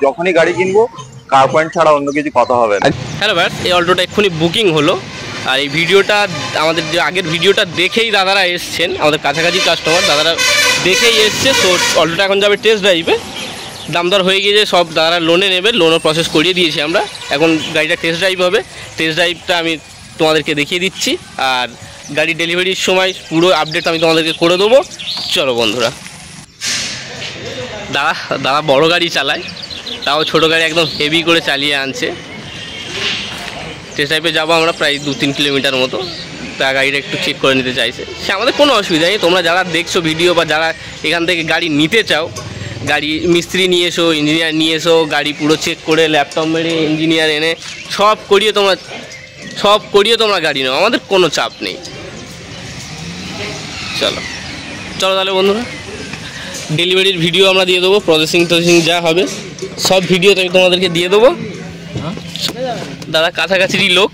যখনই গাড়ি কিনবো কার পয়েন্ট ছাড়া অন্য কিছু কথা হবে না। হ্যালো ভাই, এই অল্টোটা এক্ষুনি বুকিং হলো। আর এই ভিডিওটা আমাদের যে আগের ভিডিওটা দেখেই দাদারা এসছেন, আমাদের কাছাকাছি কাস্টমার দাদারা দেখেই এসছে। তো অল্টোটা এখন যাবে টেস্ট ড্রাইভে, দাম দর হয়ে গিয়েছে, সব দাদারা লোনে নেবে, লোনের প্রসেস করিয়ে দিয়েছি আমরা। এখন গাড়িটা টেস্ট ড্রাইভ হবে, টেস্ট ড্রাইভটা আমি তোমাদেরকে দেখিয়ে দিচ্ছি। আর গাড়ি ডেলিভারির সময় পুরো আপডেট আমি তোমাদেরকে করে দেবো। চলো বন্ধুরা, দাদা বড় গাড়ি চালায়, তাও ছোটো গাড়ি একদম হেভি করে চালিয়ে আনছে। টেস্ট ড্রাইভে যাবো আমরা প্রায় 2-3 কিলোমিটার মতো। তা গাড়িটা একটু চেক করে নিতে চাইছে, সে আমাদের কোনো অসুবিধা নেই। তোমরা যারা দেখছো ভিডিও বা যারা এখান থেকে গাড়ি নিতে চাও, গাড়ি মিস্ত্রি নিয়ে এসো, ইঞ্জিনিয়ার নিয়ে এসো, গাড়ি পুরো চেক করে ল্যাপটপ মেরে ইঞ্জিনিয়ার এনে সব করিয়ে তোমরা গাড়ি নাও, আমাদের কোনো চাপ নেই। চলো তাহলে বন্ধুরা, ডেলিভারির ভিডিও আমরা দিয়ে দেবো, প্রসেসিং যা হবে সব ভিডিও আমি তোমাদেরকে দিয়ে দেবো। দাদা কাছাকাছিরই লোক,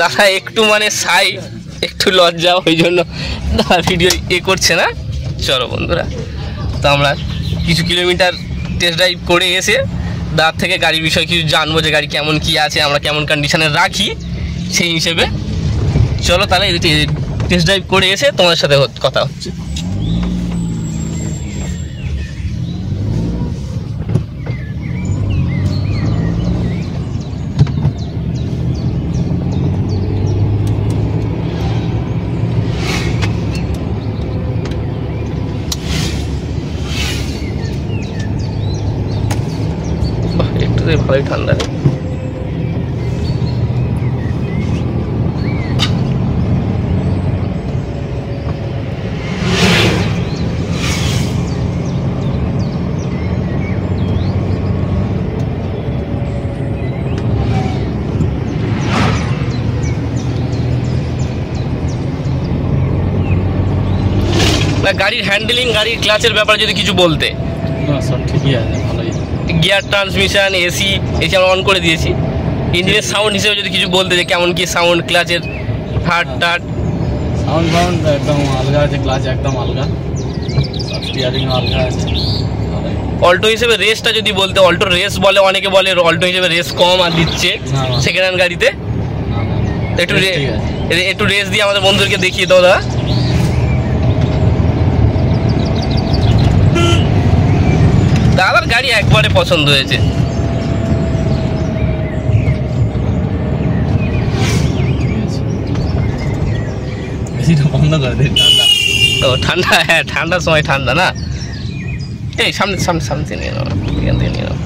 দাদা একটু মানে সাই একটু লজ্জা, ওই জন্য দাদা ভিডিও করছে না। চলো বন্ধুরা, তো আমরা কিছু কিলোমিটার টেস্ট ড্রাইভ করে এসে দাদার থেকে গাড়ির বিষয়ে কিছু জানবো, যে গাড়ি কেমন কি আছে, আমরা কেমন কন্ডিশনে রাখি সেই হিসেবে। চলো তাহলে টেস্ট ড্রাইভ করে এসে তোমাদের সাথে কথা হচ্ছে। ভালোই ঠান্ডা নেই, গাড়ির হ্যান্ডেলিং, গাড়ির ক্লাচের ব্যাপারে যদি কিছু বলতে। সব ঠিকই আছে, ভালোই। গিয়ার, ট্রান্সমিশন, এসি আমরা অন করে দিয়েছি। ইঞ্জিনের সাউন্ড হিসেবে যদি কিছু বলতে, যে কেমন কি সাউন্ড, ক্লাচের হার্ট সাউন্ড একদম আলগা আছে, ক্লাচ একদম আলগা, স্টিয়ারিং আলগা আছে। অল্টো হিসেবে রেসটা যদি বলতে, অল্টো রেস বলে, অনেকে বলে অল্টো হিসেবে রেস কম আর দিচ্ছে সেকেন্ড হ্যান্ড গাড়িতে। একটু রেস দিয়ে আমাদের বন্ধুদেরকে দেখিয়ে দাও দাদা। দাদার গাড়ি একবারে পছন্দ হয়েছে। বন্ধ করে দিই, ঠান্ডা তো ঠান্ডা, হ্যাঁ ঠান্ডার সময় ঠান্ডা না। এই সামনে নিয়ে নাও, এখান থেকে নিয়ে নাও।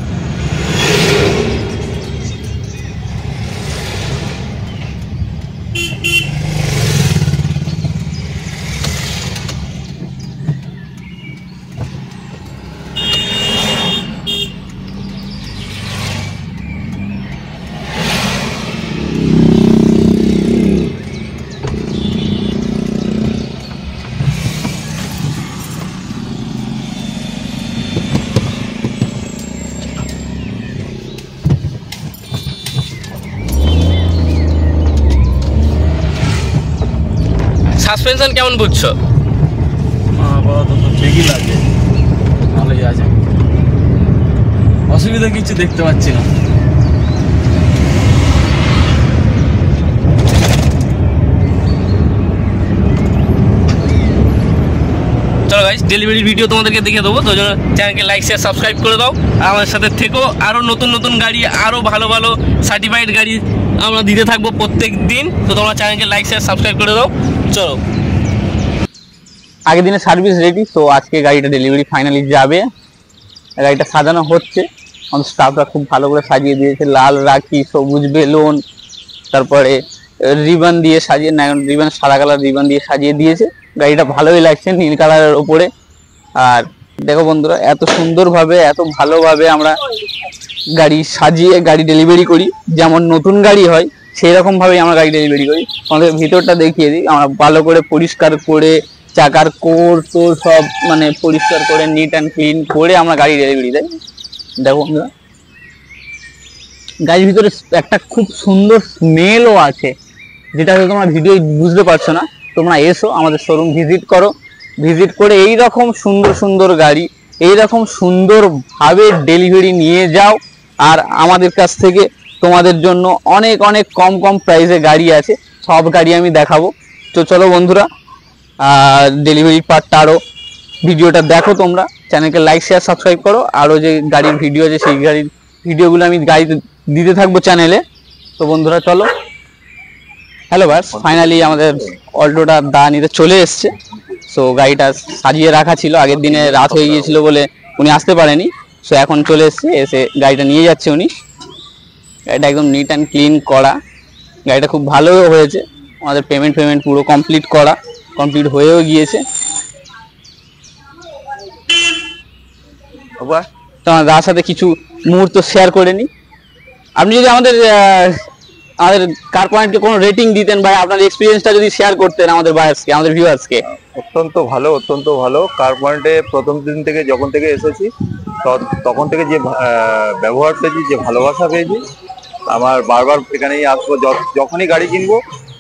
সাসপেনশন কেমন বুঝছো? আপাতত ঠিকই লাগে, ভালোই আছে, অসুবিধা কিছু দেখতে পাচ্ছি না। চলো গাইস, ডেলিভারি ভিডিও তোমাদেরকে দেখে দেবো, তো জন্য চ্যানেলকে লাইক, শেয়ার, সাবস্ক্রাইব করে দাও। আর আমাদের সাথে থেকেও, আরও নতুন গাড়ি, আরও ভালো সার্টিফাইড গাড়ি আমরা দিতে থাকবো প্রত্যেক দিন। তো তোমরা চ্যানেলকে লাইক, শেয়ার, সাবস্ক্রাইব করে দাও। চলো, আগের দিনে সার্ভিস রেডি, তো আজকে গাড়িটা ডেলিভারি ফাইনালি যাবে। গাড়িটা সাজানো হচ্ছে, আমাদের স্টাফরা খুব ভালো করে সাজিয়ে দিয়েছে, লাল রাখি, সবুজ বেলুন, তারপরে রিবন দিয়ে সাজিয়ে, রিবন সাদা কালার রিবন দিয়ে সাজিয়ে দিয়েছে। গাড়িটা ভালোই লাগছে নীল কালারের ওপরে। আর দেখো বন্ধুরা, এত সুন্দরভাবে, এত ভালোভাবে আমরা গাড়ি সাজিয়ে গাড়ি ডেলিভারি করি, যেমন নতুন গাড়ি হয় সেই রকম ভাবেই আমরা গাড়ি ডেলিভারি করি। আমাদের ভিতরটা দেখিয়ে দিই, আমরা ভালো করে পরিষ্কার করে, চাকার কোর টোর সব মানে পরিষ্কার করে, নিট অ্যান্ড ক্লিন করে আমরা গাড়ি ডেলিভারি দেয়। দেখো বন্ধুরা, গাড়ির ভিতরে একটা খুব সুন্দর স্মেলও আছে, যেটা হয়তো তোমরা ভিডিও বুঝতে পারছো না। তোমরা এসো, আমাদের শোরুম ভিজিট করো, ভিজিট করে এই রকম সুন্দর সুন্দর গাড়ি এইরকম সুন্দরভাবে ডেলিভারি নিয়ে যাও। আর আমাদের কাছ থেকে তোমাদের জন্য অনেক অনেক কম কম প্রাইসে গাড়ি আছে, সব গাড়ি আমি দেখাবো। তো চলো বন্ধুরা, ডেলিভারি পার্টটা আরও ভিডিওটা দেখো, তোমরা চ্যানেলকে লাইক শেয়ার সাবস্ক্রাইব করো। আরও যে গাড়ির ভিডিও আছে সেই গাড়ির ভিডিওগুলো আমি গাড়িতে দিতে থাকবো চ্যানেলে। তো বন্ধুরা চলো, হ্যালো বাস, ফাইনালি আমাদের অল্টোটা দা নিতে চলে এসছে। সো গাড়িটা সাজিয়ে রাখা ছিল, আগের দিনে রাত হয়ে গিয়েছিল বলে উনি আসতে পারেনি। সো এখন চলে এসছে, এসে গাড়িটা নিয়ে যাচ্ছে উনি। গাড়িটা একদম নিট অ্যান্ড ক্লিন করা, গাড়িটা খুব ভালো হয়েছে। আমাদের পেমেন্ট পুরো কমপ্লিট হয়েও গিয়েছে। তোমার দাদার সাথে কিছু মুহূর্ত শেয়ার করে নিই। আপনি যদি আমাদের কার পয়েন্টকে কোনো রেটিং দিতেন বা আপনার এক্সপিরিয়েন্সটা যদি শেয়ার করতেন আমাদের বায়ার্সকে, আমাদের ভিউয়ার্সকে। অত্যন্ত ভালো। কার পয়েন্টে প্রথম দিন থেকে যখন থেকে এসেছি তখন থেকে যে ব্যবহার পেয়েছি, যে ভালোবাসা পেয়েছি, আমার বারবার এখানেই আসবো। যখনই গাড়ি কিনবো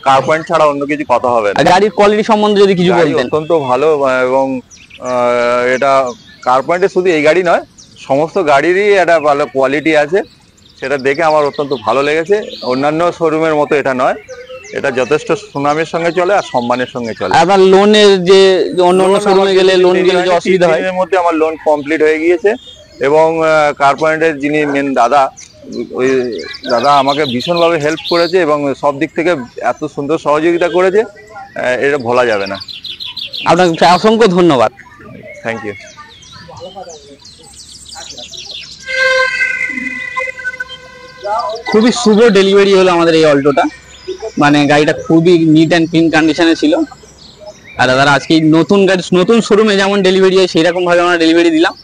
কার পয়েন্ট ছাড়া অন্য কিছু কথা হবে না। গাড়ির কোয়ালিটি সম্বন্ধে যদি কিছু বলতেন। অত্যন্ত ভালো, এবং এটা কার পয়েন্টে শুধু এই গাড়ি নয়, সমস্ত গাড়িরই একটা ভালো কোয়ালিটি আছে, সেটা দেখে আমার অত্যন্ত ভালো লেগেছে। অন্যান্য শোরুমের মতো এটা নয়, এটা যথেষ্ট সুনামের সঙ্গে চলে আর সম্মানের সঙ্গে চলে। আপনার লোনের যে অন্য শোরুমে গেলে লোন গেলে যে অসুবিধা হয়, এর মধ্যে আমার লোন কমপ্লিট হয়ে গিয়েছে। এবং কার পয়েন্টের যিনি মেন দাদা, ওই দাদা আমাকে ভীষণভাবে হেল্প করেছে এবং সব দিক থেকে এত সুন্দর সহযোগিতা করেছে, এটা ভোলা যাবে না। আপনাকে অসংখ্য ধন্যবাদ। Thank you. খুবই শুভ ডেলিভারি হলো আমাদের এই অল্টোটা, মানে গাড়িটা খুবই নিট অ্যান্ড ক্লিন কন্ডিশনে ছিল। আর দাদা আজকে নতুন গাড়ি, নতুন শোরুমে যেমন ডেলিভারি হয় সেই রকম ভাবে আমরা ডেলিভারি দিলাম।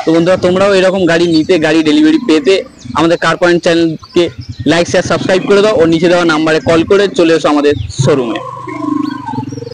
তো বন্ধুরা, তোমরাও এরকম গাড়ি নিতে, গাড়ি ডেলিভারি পেতে আমাদের কার পয়েন্ট চ্যানেলকে লাইক শেয়ার সাবস্ক্রাইব করে দাও, ও নিচে দেওয়া নাম্বারে কল করে চলে এসো আমাদের শোরুমে।